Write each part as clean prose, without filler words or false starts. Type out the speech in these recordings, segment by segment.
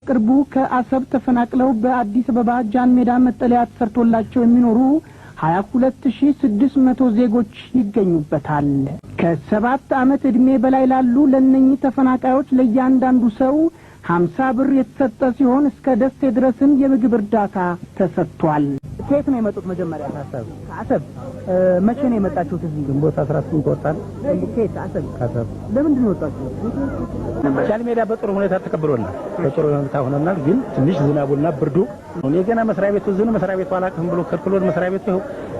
ቅርቡ ከአሰብ ተፈናቅለው በአዲስ አበባ ጃን ሜዳ መጠለያ ተሰርቶላቸው የሚኖሩ 22600 ዜጎች ይገኙበታል። ከ7 ዓመት እድሜ በላይ ላሉ ለነኚህ ተፈናቃዮች ለእያንዳንዱ ሰው 50 ብር የተሰጠ ሲሆን እስከ ደሴ ድረስም የምግብ እርዳታ ተሰጥቷል። ከየት ነው የመጡት? መጀመሪያ ከአሰብ መቼ ነው የመጣችሁት? እዚህ ግንቦት 18 ወጣን። ከየት? አሰብ። ለምንድን ነው የወጣችሁት? ጃን ሜዳ በጥሩ ሁኔታ ተቀብሎናል። በጥሩ ሁኔታ ሆነናል። ግን ትንሽ ዝናቡና ብርዱ ነው የገና መስሪያ ቤቱ መስሪያ ቤቱ አላውቅም ብሎ ከልክሎን መስሪያ ቤቱ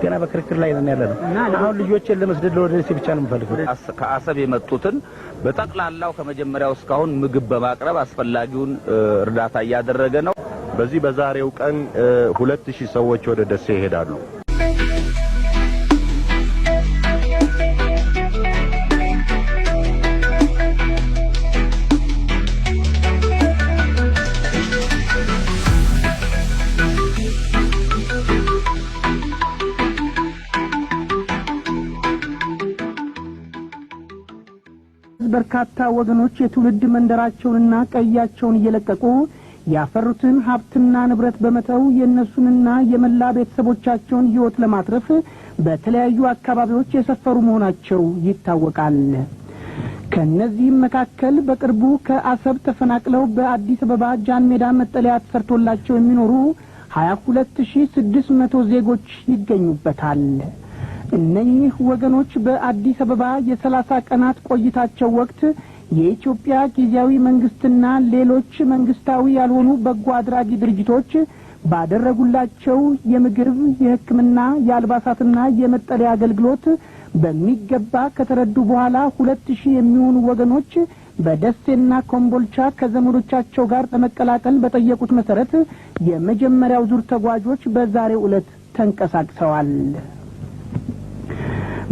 ገና በክርክር ላይ ነን ያለነው። አሁን ልጆችን ለመስደድ ወደ ደሴ ብቻ ነው የምፈልገው። ከአሰብ የመጡትን በጠቅላላው ከመጀመሪያው እስካሁን ምግብ በማቅረብ አስፈላጊውን እርዳታ እያደረገ ነው። በዚህ በዛሬው ቀን 2000 ሰዎች ወደ ደሴ ይሄዳሉ። በርካታ ወገኖች የትውልድ መንደራቸውንና ቀያቸውን እየለቀቁ ያፈሩትን ሀብትና ንብረት በመተው የነሱንና የመላ ቤተሰቦቻቸውን ሕይወት ለማትረፍ በተለያዩ አካባቢዎች የሰፈሩ መሆናቸው ይታወቃል። ከነዚህም መካከል በቅርቡ ከአሰብ ተፈናቅለው በአዲስ አበባ ጃን ሜዳ መጠለያ ተሰርቶላቸው የሚኖሩ 22600 ዜጎች ይገኙበታል። እነኚህ ወገኖች በአዲስ አበባ የ30 ቀናት ቆይታቸው ወቅት የኢትዮጵያ ጊዜያዊ መንግስትና ሌሎች መንግስታዊ ያልሆኑ በጎ አድራጊ ድርጅቶች ባደረጉላቸው የምግብ፣ የሕክምና፣ የአልባሳትና የመጠለያ አገልግሎት በሚገባ ከተረዱ በኋላ 2000 የሚሆኑ ወገኖች በደሴና ኮምቦልቻ ከዘመዶቻቸው ጋር ለመቀላቀል በጠየቁት መሰረት የመጀመሪያው ዙር ተጓዦች በዛሬው ዕለት ተንቀሳቅሰዋል።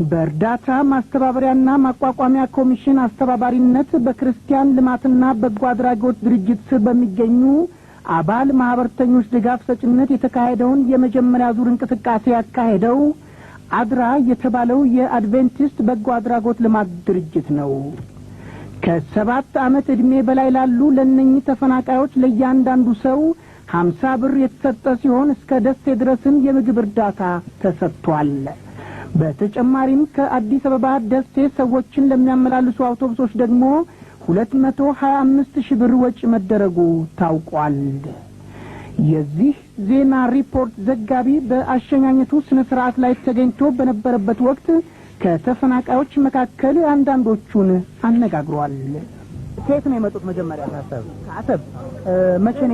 በእርዳታ ማስተባበሪያና ማቋቋሚያ ኮሚሽን አስተባባሪነት በክርስቲያን ልማትና በጎ አድራጎት ድርጅት ስር በሚገኙ አባል ማህበርተኞች ድጋፍ ሰጭነት የተካሄደውን የመጀመሪያ ዙር እንቅስቃሴ ያካሄደው አድራ የተባለው የአድቬንቲስት በጎ አድራጎት ልማት ድርጅት ነው። ከ7 ዓመት እድሜ በላይ ላሉ ለነኚህ ተፈናቃዮች ለእያንዳንዱ ሰው 50 ብር የተሰጠ ሲሆን እስከ ደሴ ድረስም የምግብ እርዳታ ተሰጥቷል። በተጨማሪም ከአዲስ አበባ ደሴ ሰዎችን ለሚያመላልሱ አውቶቡሶች ደግሞ 225000 ብር ወጪ መደረጉ ታውቋል። የዚህ ዜና ሪፖርት ዘጋቢ በአሸኛኘቱ ስነ ስርዓት ላይ ተገኝቶ በነበረበት ወቅት ከተፈናቃዮች መካከል አንዳንዶቹን አነጋግሯል። ከየት ነው የመጡት? መጀመሪያ ከአሰብ። መቼ